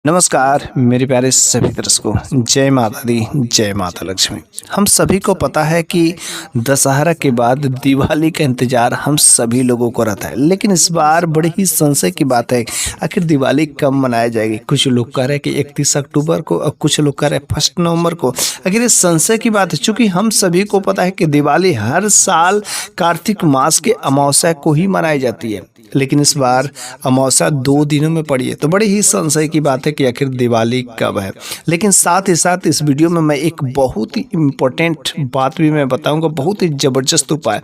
नमस्कार मेरे प्यारे सभी दर्शकों, जय माता दी, जय माता लक्ष्मी। हम सभी को पता है कि दशहरा के बाद दिवाली का इंतज़ार हम सभी लोगों को रहता है, लेकिन इस बार बड़ी ही संशय की बात है, आखिर दिवाली कब मनाई जाएगी। कुछ लोग कह रहे हैं कि 31 अक्टूबर को और कुछ लोग कह रहे हैं 1 नवंबर को। आखिर ये संशय की बात है, चूँकि हम सभी को पता है कि दिवाली हर साल कार्तिक मास के अमावस्या को ही मनाई जाती है, लेकिन इस बार अमावस्या 2 दिनों में पड़ी है, तो बड़ी ही संशय की बात है कि आखिर दिवाली कब है। लेकिन साथ ही साथ इस वीडियो में मैं एक बहुत ही इम्पोर्टेंट बात भी मैं बताऊंगा, बहुत ही ज़बरदस्त उपाय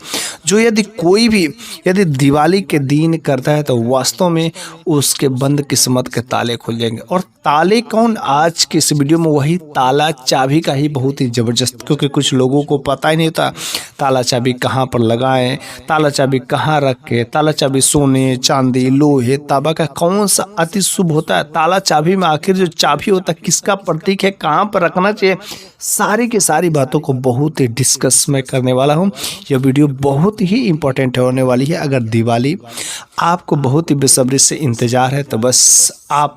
जो यदि दिवाली के दिन करता है तो वास्तव में उसके बंद किस्मत के ताले खुल जाएंगे। और ताले कौन, आज के इस वीडियो में वही ताला चाबी का ही बहुत ही ज़बरदस्त, क्योंकि कुछ लोगों को पता ही नहीं होता ताला चाबी कहाँ पर लगाएं, ताला चाबी कहाँ रखें, ताला चाबी सोने चांदी लोहे तांबा का कौन सा अति शुभ होता है, ताला चाबी में आखिर जो चाबी होता है किसका प्रतीक है, कहाँ पर रखना चाहिए, सारी की सारी बातों को बहुत ही डिस्कस मैं करने वाला हूँ। यह वीडियो बहुत ही इंपॉर्टेंट होने वाली है। अगर दिवाली आपको बहुत ही बेसब्री से इंतज़ार है तो बस आप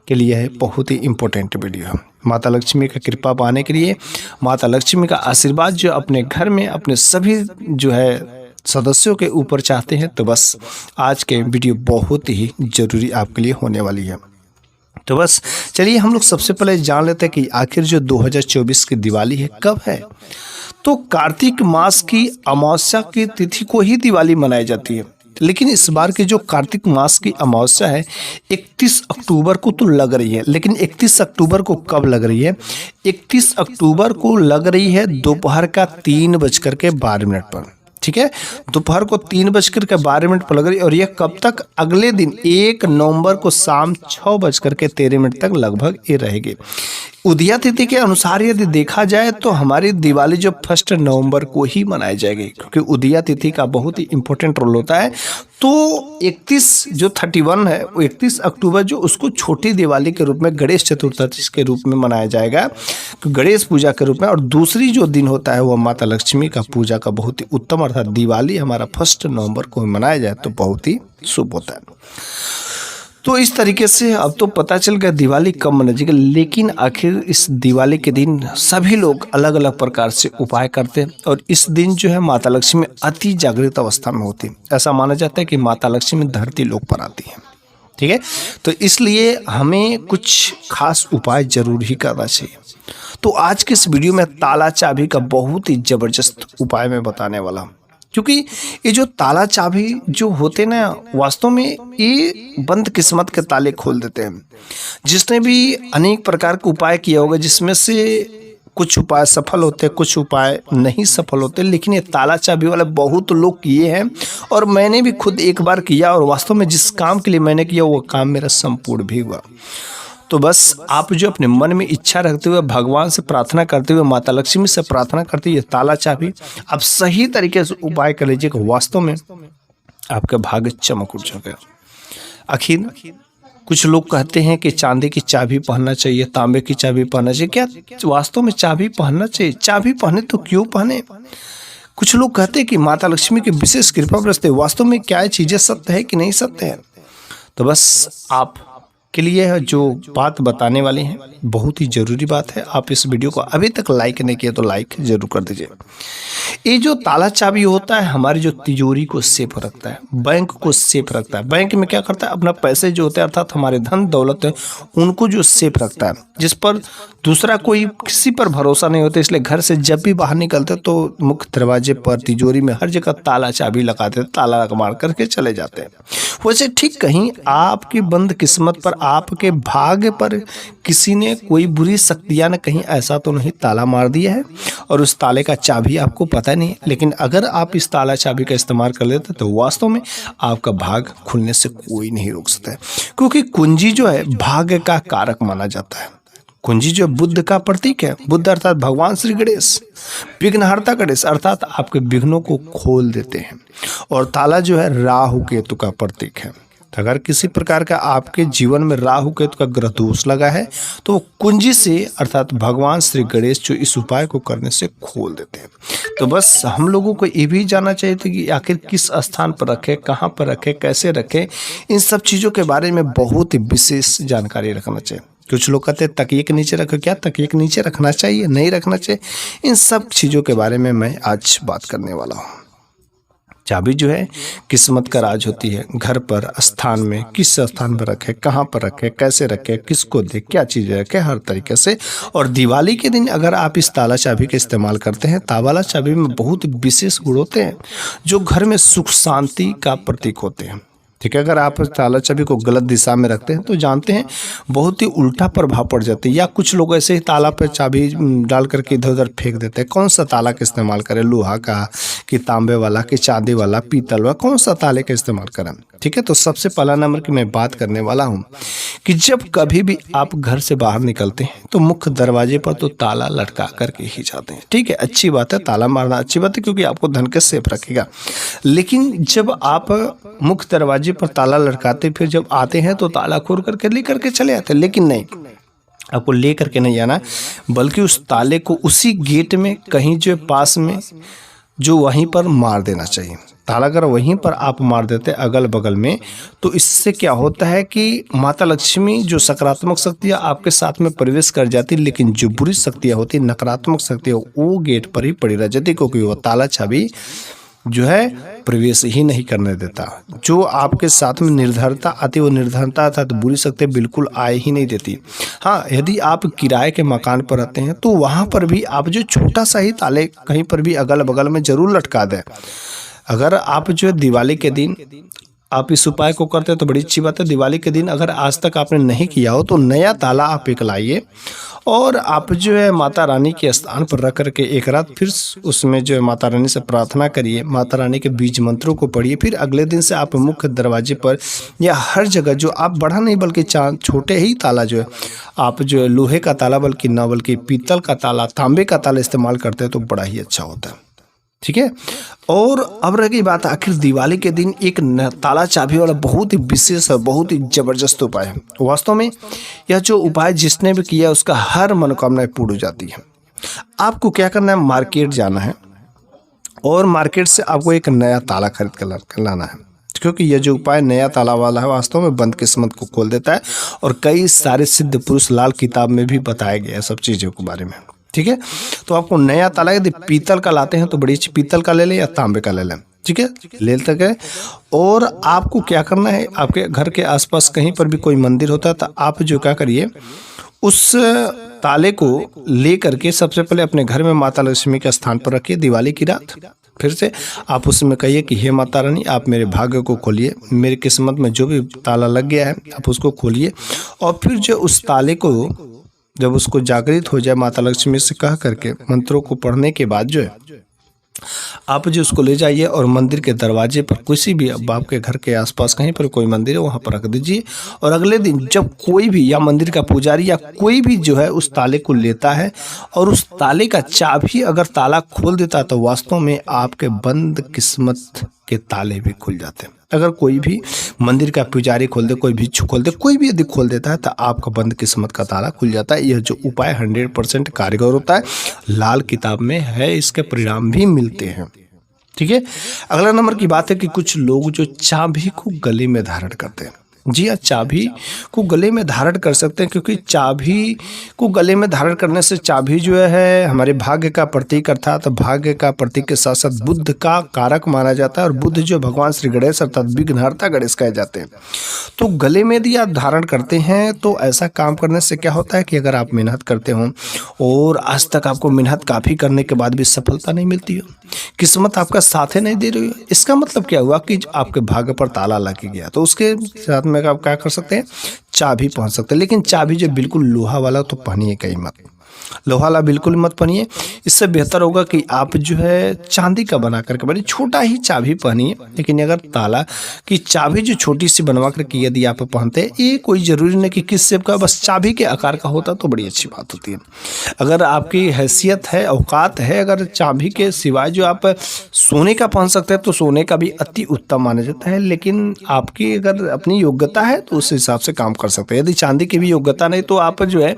के लिए है बहुत ही इम्पोर्टेंट वीडियो है। माता लक्ष्मी का कृपा पाने के लिए, माता लक्ष्मी का आशीर्वाद जो अपने घर में अपने सभी जो है सदस्यों के ऊपर चाहते हैं, तो बस आज के वीडियो बहुत ही ज़रूरी आपके लिए होने वाली है। तो बस चलिए हम लोग सबसे पहले जान लेते हैं कि आखिर जो 2024 की दिवाली है कब है। तो कार्तिक मास की अमावस्या की तिथि को ही दिवाली मनाई जाती है, लेकिन इस बार की जो कार्तिक मास की अमावस्या है 31 अक्टूबर को तो लग रही है। लेकिन 31 अक्टूबर को कब लग रही है? 31 अक्टूबर को लग रही है दोपहर का 3:12 पर। ठीक है, दोपहर को 3:12 पर लग रही है, और यह कब तक? अगले दिन 1 नवंबर को शाम 6:13 तक लगभग ये रहेगी। उदया तिथि के अनुसार यदि देखा जाए तो हमारी दिवाली जो 1 नवंबर को ही मनाई जाएगी, क्योंकि उदया तिथि का बहुत ही इंपॉर्टेंट रोल होता है। तो 31 जो 31 है वो 31 अक्टूबर जो उसको छोटी दिवाली के रूप में, गणेश चतुर्थी के रूप में मनाया जाएगा, गणेश पूजा के रूप में। और दूसरी जो दिन होता है वो माता लक्ष्मी का पूजा का बहुत ही उत्तम, अर्थात दिवाली हमारा 1 नवंबर को मनाया जाए तो बहुत ही शुभ होता है। तो इस तरीके से अब तो पता चल गया दिवाली कब मनाई जाएगी। लेकिन आखिर इस दिवाली के दिन सभी लोग अलग अलग प्रकार से उपाय करते हैं, और इस दिन जो है माता लक्ष्मी अति जागृत अवस्था में होती है। ऐसा माना जाता है कि माता लक्ष्मी धरती लोक पर आती है। ठीक है, तो इसलिए हमें कुछ खास उपाय जरूर ही करना चाहिए। तो आज के इस वीडियो में ताला चाबी का बहुत ही ज़बरदस्त उपाय मैं बताने वाला हूँ, क्योंकि ये जो ताला चाबी जो होते ना, वास्तव में ये बंद किस्मत के ताले खोल देते हैं। जिसने भी अनेक प्रकार के उपाय किया होगा, जिसमें से कुछ उपाय सफल होते हैं, कुछ उपाय नहीं सफल होते, लेकिन ये ताला चाबी वाले बहुत लोग किए हैं, और मैंने भी खुद एक बार किया, और वास्तव में जिस काम के लिए मैंने किया वो काम मेरा संपूर्ण भी हुआ। तो बस आप जो अपने मन में इच्छा रखते हुए, भगवान से प्रार्थना करते हुए, माता लक्ष्मी से प्रार्थना करते हुए ताला चाबी आप सही तरीके से उपाय कर लीजिएगा, वास्तव में आपका भाग्य चमक उठ जाएगा। आखिर कुछ लोग कहते हैं कि चांदी की चाबी पहनना चाहिए, तांबे की चाबी पहनना चाहिए। क्या वास्तव में चाबी पहनना चाहिए? चाबी पहने तो क्यों पहने? कुछ लोग कहते हैं कि माता लक्ष्मी की विशेष कृपा बरसते, वास्तव में क्या चीज़ें सत्य है कि नहीं सत्य है? तो बस आप के लिए जो बात बताने वाली हैं बहुत ही ज़रूरी बात है। आप इस वीडियो को अभी तक लाइक नहीं किया तो लाइक ज़रूर कर दीजिए। ये जो ताला चाबी होता है हमारी जो तिजोरी को सेफ रखता है, बैंक को सेफ रखता है। बैंक में क्या करता है? अपना पैसे जो होते हैं, अर्थात हमारे धन दौलत है, उनको जो सेफ रखता है, जिस पर दूसरा कोई किसी पर भरोसा नहीं होता। इसलिए घर से जब भी बाहर निकलते तो मुख्य दरवाजे पर, तिजोरी में, हर जगह ताला चाबी लगाते, ताला मार करके चले जाते हैं। वैसे ठीक कहीं आपकी बंद किस्मत पर, आपके भाग्य पर किसी ने, कोई बुरी शक्तियां ने कहीं ऐसा तो नहीं ताला मार दिया है और उस ताले का चाबी आपको पता नहीं है। लेकिन अगर आप इस ताला चाबी का इस्तेमाल कर लेते तो वास्तव में आपका भाग्य खुलने से कोई नहीं रोक सकता है, क्योंकि कुंजी जो है भाग्य का कारक माना जाता है। कुंजी जो बुद्ध का प्रतीक है, बुद्ध अर्थात भगवान श्री गणेश, विघ्नहर्ता गणेश अर्थात आपके विघ्नों को खोल देते हैं। और ताला जो है राहु केतु का प्रतीक है। अगर किसी प्रकार का आपके जीवन में राहु केतु का ग्रह दोष लगा है तो कुंजी से अर्थात भगवान श्री गणेश जो इस उपाय को करने से खोल देते हैं। तो बस हम लोगों को ये भी जानना चाहिए था कि आखिर किस स्थान पर रखें, कहाँ पर रखें, कैसे रखें, इन सब चीज़ों के बारे में बहुत ही विशेष जानकारी रखना चाहिए। कुछ लोग कहते हैं तकिए के नीचे रखो, क्या तकिए के नीचे रखना चाहिए, नहीं रखना चाहिए, इन सब चीज़ों के बारे में मैं आज बात करने वाला हूँ। चाबी जो है किस्मत का राज होती है। घर पर, स्थान में, किस स्थान पर रखे, कहाँ पर रखे, कैसे रखे, किसको दे, क्या चीज़ रखे, हर तरीके से। और दिवाली के दिन अगर आप इस ताला चाबी का इस्तेमाल करते हैं, ताला चाबी में बहुत विशेष गुण होते हैं जो घर में सुख शांति का प्रतीक होते हैं। ठीक है, अगर आप ताला चाबी को गलत दिशा में रखते हैं तो जानते हैं बहुत ही उल्टा प्रभाव पड़ जाते हैं। या कुछ लोग ऐसे ही ताला पर चाबी डाल करके इधर उधर फेंक देते हैं। कौन सा ताला का इस्तेमाल करें, लोहा का कि तांबे वाला कि चांदी वाला, पीतल वाला, कौन सा ताले का इस्तेमाल करें। ठीक है, तो सबसे पहला नंबर की मैं बात करने वाला हूँ कि जब कभी भी आप घर से बाहर निकलते हैं तो मुख्य दरवाजे पर तो ताला लटका करके ही जाते हैं। ठीक है, अच्छी बात है, ताला मारना अच्छी बात है क्योंकि आपको धन के सेफ रखेगा। लेकिन जब आप मुख्य दरवाजे पर ताला लटकाते फिर जब आते हैं तो ताला खोल करके ले करके चले आते हैं। लेकिन नहीं, आपको ले करके नहीं आना, बल्कि उस ताले को उसी गेट में कहीं जो पास में जो वहीं पर मार देना चाहिए। ताला अगर वहीं पर आप मार देते अगल बगल में, तो इससे क्या होता है कि माता लक्ष्मी जो सकारात्मक शक्तियाँ आपके साथ में प्रवेश कर जाती, लेकिन जो बुरी शक्तियाँ होती, नकारात्मक शक्तियाँ, वो गेट पर ही पड़ी रह जाती, क्योंकि वो ताला चाबी जो है प्रवेश ही नहीं करने देता। जो आपके साथ में निर्धनता आती, वो निर्धनता था तो बुरी शक्ति बिल्कुल आए ही नहीं देती। हाँ, यदि आप किराए के मकान पर रहते हैं तो वहाँ पर भी आप जो छोटा सा ही ताले कहीं पर भी अगल बगल में जरूर लटका दें। अगर आप जो दिवाली के दिन आप इस उपाय को करते हैं तो बड़ी अच्छी बात है। दिवाली के दिन अगर आज तक आपने नहीं किया हो तो नया ताला आप एक लाइए और आप जो है माता रानी के स्थान पर रख करके एक रात फिर उसमें जो है माता रानी से प्रार्थना करिए, माता रानी के बीज मंत्रों को पढ़िए। फिर अगले दिन से आप मुख्य दरवाजे पर या हर जगह जो आप बड़ा नहीं बल्कि छोटे ही ताला जो है आप जो है लोहे का ताला बल्कि ना बल्कि पीतल का ताला, तांबे का ताला इस्तेमाल करते हैं तो बड़ा ही अच्छा होता है। ठीक है, और अब रह गई बात आखिर दिवाली के दिन एक ताला चाबी वाला बहुत ही विशेष और बहुत ही जबरदस्त उपाय है। वास्तव में यह जो उपाय जिसने भी किया उसका हर मनोकामना पूर्ण हो जाती है। आपको क्या करना है, मार्केट जाना है और मार्केट से आपको एक नया ताला खरीद कर लाना है, क्योंकि यह जो उपाय नया ताला वाला है वास्तव में बंद किस्मत को खोल देता है। और कई सारे सिद्ध पुरुष लाल किताब में भी बताया गया है सब चीज़ों के बारे में। ठीक है, तो आपको नया ताला यदि पीतल का लाते हैं तो बड़ी अच्छी पीतल का ले लें या तांबे का ले लें। ठीक है, ले तक है। और आपको क्या करना है, आपके घर के आसपास कहीं पर भी कोई मंदिर होता है तो आप जो क्या करिए, उस ताले को ले करके सबसे पहले अपने घर में माता लक्ष्मी के स्थान पर रखिए दिवाली की रात। फिर से आप उसमें कहिए कि हे माता रानी, आप मेरे भाग्य को खोलिए, मेरी किस्मत में जो भी ताला लग गया है आप उसको खोलिए। और फिर जो उस ताले को जब उसको जागृत हो जाए माता लक्ष्मी से कह करके मंत्रों को पढ़ने के बाद जो है आप जो उसको ले जाइए और मंदिर के दरवाजे पर किसी भी आपके घर के आसपास कहीं पर कोई मंदिर है वहाँ पर रख दीजिए। और अगले दिन जब कोई भी या मंदिर का पुजारी या कोई भी जो है उस ताले को लेता है और उस ताले का चाबी अगर ताला खोल देता है तो वास्तव में आपके बंद किस्मत के ताले भी खुल जाते हैं। अगर कोई भी मंदिर का पुजारी खोल दे, कोई भिक्षु खोल दे, कोई भी यदि खोल देता है तो आपका बंद किस्मत का ताला खुल जाता है। यह जो उपाय 100% कारगर होता है, लाल किताब में है, इसके परिणाम भी मिलते हैं। ठीक है, अगला नंबर की बात है कि कुछ लोग जो चाबी को गले में धारण करते हैं। जी हाँ, चाबी को गले में धारण कर सकते हैं, क्योंकि चाबी को गले में धारण करने से चाबी जो है हमारे भाग्य का प्रतीक अर्थात भाग्य का प्रतीक के साथ साथ बुद्ध का कारक माना जाता है। और बुद्ध जो भगवान श्री गणेश अर्थात विघ्नहर्ता गणेश कहे जाते हैं। तो गले में यदि आप धारण करते हैं तो ऐसा काम करने से क्या होता है कि अगर आप मेहनत करते हो और आज तक आपको मेहनत काफ़ी करने के बाद भी सफलता नहीं मिलती हो, किस्मत आपका साथ ही नहीं दे रही हो, इसका मतलब क्या हुआ कि आपके भाग्य पर ताला लग गया। तो उसके साथ में आप क्या कर सकते हैं, चाबी पहन सकते हैं। लेकिन चाबी जो बिल्कुल लोहा वाला तो पहनिए कहीं मत, लोहा वाला बिल्कुल मत पहनिए। इससे बेहतर होगा कि आप जो है चांदी का बना करके बड़ी छोटा ही चाबी पहनिए। लेकिन अगर ताला की चाबी जो छोटी सी बनवा करके यदि आप पहनते हैं, ये कोई ज़रूरी नहीं कि किस शेप का, बस चाबी के आकार का होता तो बड़ी अच्छी बात होती है। अगर आपकी हैसियत है, औकात है, अगर चाबी के सिवाय जो आप सोने का पहन सकते हैं तो सोने का भी अति उत्तम माना जाता है। लेकिन आपकी अगर अपनी योग्यता है तो उस हिसाब से काम कर सकते हैं। यदि चांदी की भी योग्यता नहीं तो आप जो है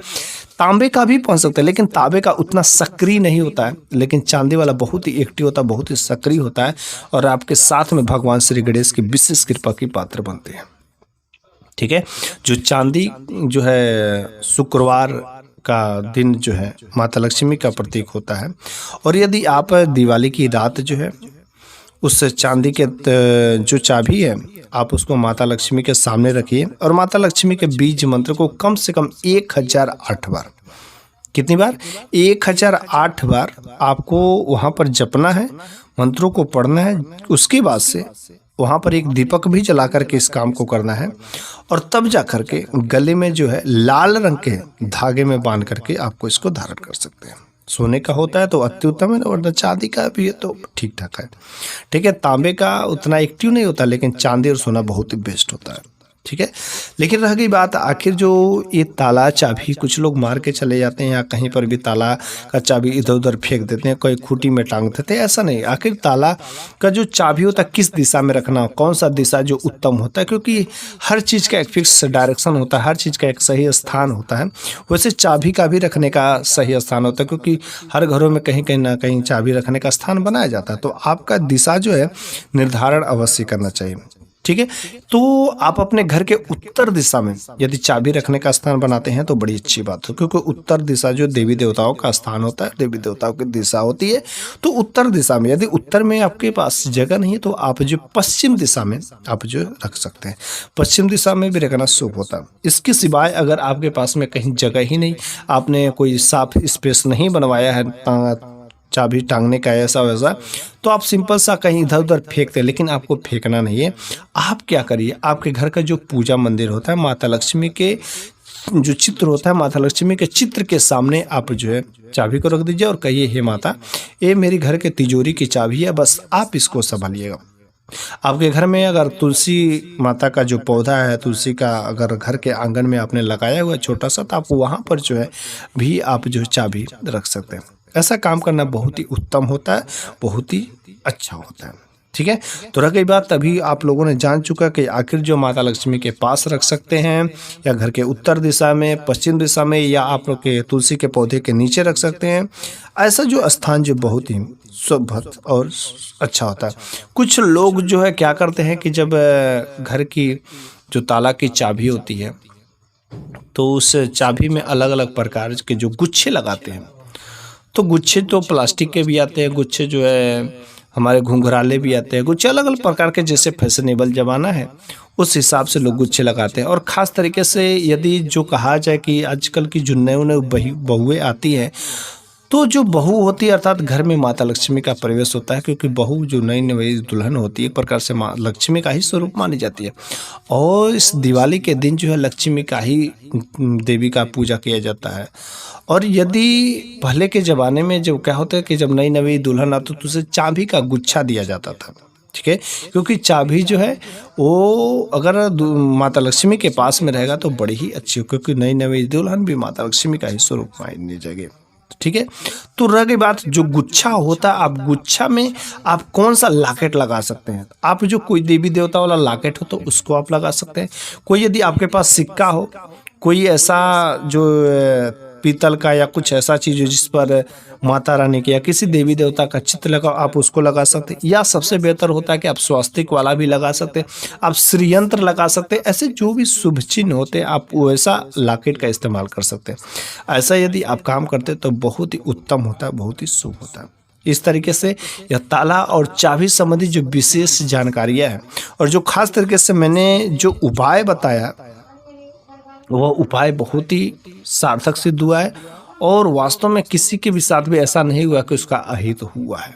तांबे का भी पहन सकते हैं। लेकिन तांबे का उतना सक्रिय नहीं होता है, लेकिन चांदी वाला बहुत ही एक्टिव होता है, बहुत ही सक्रिय होता है और आपके साथ में भगवान श्री गणेश की विशेष कृपा की पात्र बनते हैं। ठीक है। जो चांदी जो है शुक्रवार का दिन जो है माता लक्ष्मी का प्रतीक होता है। और यदि आप दिवाली की रात जो है उस चांदी के जो चाबी है आप उसको माता लक्ष्मी के सामने रखिए और माता लक्ष्मी के बीज मंत्र को कम से कम 1008 बार, कितनी बार? 1008 बार आपको वहाँ पर जपना है, मंत्रों को पढ़ना है। उसके बाद से वहाँ पर एक दीपक भी जला करके इस काम को करना है और तब जा करके गले में जो है लाल रंग के धागे में बांध करके आपको इसको धारण कर सकते हैं। सोने का होता है तो अति उत्तम है, और चांदी का भी है तो ठीक ठाक है। ठीक है, तांबे का उतना एक्टिव नहीं होता, लेकिन चांदी और सोना बहुत ही बेस्ट होता है। ठीक है, लेकिन रह गई बात आखिर जो ये ताला चाबी कुछ लोग मार के चले जाते हैं या कहीं पर भी ताला का चाबी इधर उधर फेंक देते हैं, कोई खूंटी में टांग देते हैं। ऐसा नहीं, आखिर ताला का जो चाबी होता है किस दिशा में रखना, कौन सा दिशा जो उत्तम होता है, क्योंकि हर चीज़ का एक फिक्स डायरेक्शन होता है, हर चीज़ का एक सही स्थान होता है। वैसे चाबी का भी रखने का सही स्थान होता है, क्योंकि हर घरों में कहीं कहीं ना कहीं चाबी रखने का स्थान बनाया जाता है। तो आपका दिशा जो है निर्धारण अवश्य करना चाहिए। ठीक है, तो आप अपने घर के उत्तर दिशा में यदि चाबी रखने का स्थान बनाते हैं तो बड़ी अच्छी बात है, क्योंकि उत्तर दिशा जो देवी देवताओं का स्थान होता है, देवी देवताओं की दिशा होती है। तो उत्तर दिशा में यदि उत्तर में आपके पास जगह नहीं है तो आप जो पश्चिम दिशा में आप जो रख सकते हैं, पश्चिम दिशा में भी रखना शुभ होता है। इसके सिवाय अगर आपके पास में कहीं जगह ही नहीं, आपने कोई साफ स्पेस नहीं बनवाया है चाबी टांगने का ऐसा वैसा, तो आप सिंपल सा कहीं इधर उधर फेंकते हैं, लेकिन आपको फेंकना नहीं है। आप क्या करिए, आपके घर का जो पूजा मंदिर होता है, माता लक्ष्मी के जो चित्र होता है, माता लक्ष्मी के चित्र के सामने आप जो है चाबी को रख दीजिए और कहिए, हे माता, ये मेरी घर के तिजोरी की चाबी है, बस आप इसको संभालिएगा। आपके घर में अगर तुलसी माता का जो पौधा है, तुलसी का अगर घर के आंगन में आपने लगाया हुआ छोटा सा, तो आप वहाँ पर जो है भी आप जो चाबी रख सकते हैं। ऐसा काम करना बहुत ही उत्तम होता है, बहुत ही अच्छा होता है। ठीक है, तो रह गई बात, तभी आप लोगों ने जान चुका कि आखिर जो माता लक्ष्मी के पास रख सकते हैं या घर के उत्तर दिशा में, पश्चिम दिशा में, या आप लोग के तुलसी के पौधे के नीचे रख सकते हैं। ऐसा जो स्थान जो बहुत ही शुभ और अच्छा होता है। कुछ लोग जो है क्या करते हैं कि जब घर की जो ताला की चाबी होती है तो उस चाबी में अलग अलग प्रकार के जो गुच्छे लगाते हैं। तो गुच्छे तो प्लास्टिक के भी आते हैं, गुच्छे जो है हमारे घुंघराले भी आते हैं, गुच्छे अलग अलग प्रकार के, जैसे फैशनेबल ज़माना है उस हिसाब से लोग गुच्छे लगाते हैं। और ख़ास तरीके से यदि जो कहा जाए कि आजकल की जो नए बहुएँ आती हैं, तो जो बहू होती है अर्थात घर में माता लक्ष्मी का प्रवेश होता है, क्योंकि बहू जो नई नई दुल्हन होती है एक प्रकार से माँ लक्ष्मी का ही स्वरूप मानी जाती है। और इस दिवाली के दिन जो है लक्ष्मी का ही देवी का पूजा किया जाता है। और यदि पहले के ज़माने में जो क्या होता है कि जब नई नई दुल्हन आती तो उसे चाबी का गुच्छा दिया जाता था। ठीक है, क्योंकि चाबी जो है वो अगर माता लक्ष्मी के पास में रहेगा तो बड़ी ही अच्छी हो, क्योंकि नई नई दुल्हन भी माता लक्ष्मी का ही स्वरूप मानी जाएगी। ठीक है, तो रह गई बात जो गुच्छा होता है, आप गुच्छा में आप कौन सा लॉकेट लगा सकते हैं। आप जो कोई देवी देवता वाला लॉकेट हो तो उसको आप लगा सकते हैं। कोई यदि आपके पास सिक्का हो, कोई ऐसा जो पीतल का या कुछ ऐसा चीज़ हो जिस पर माता रानी के या किसी देवी देवता का चित्र लगा, आप उसको लगा सकते हैं। या सबसे बेहतर होता है कि आप स्वास्तिक वाला भी लगा सकते हैं, आप श्रीयंत्र लगा सकते हैं। ऐसे जो भी शुभ चिन्ह होते हैं आप वैसा लॉकेट का इस्तेमाल कर सकते हैं। ऐसा यदि आप काम करते हैं तो बहुत ही उत्तम होता है, बहुत ही शुभ होता है। इस तरीके से यह ताला और चाबी संबंधी जो विशेष जानकारियाँ हैं और जो खास तरीके से मैंने जो उपाय बताया, वह उपाय बहुत ही सार्थक सिद्ध हुआ है। और वास्तव में किसी के भी साथ भी ऐसा नहीं हुआ कि उसका अहित हुआ है।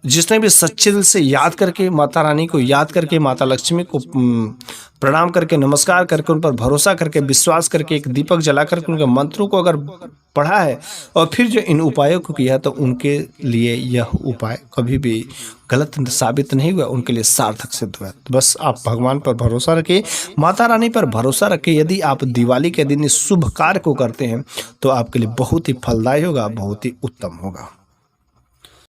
जिसने भी सच्चे दिल से याद करके माता रानी को याद करके, माता लक्ष्मी को प्रणाम करके, नमस्कार करके, उन पर भरोसा करके, विश्वास करके, एक दीपक जला करके उनके मंत्रों को अगर पढ़ा है और फिर जो इन उपायों को किया तो उनके लिए यह उपाय कभी भी गलत साबित नहीं हुआ, उनके लिए सार्थक सिद्ध हुआ। तो बस आप भगवान पर भरोसा रखिए, माता रानी पर भरोसा रखिए। यदि आप दिवाली के दिन इस शुभ कार्य को करते हैं तो आपके लिए बहुत ही फलदायी होगा, बहुत ही उत्तम होगा।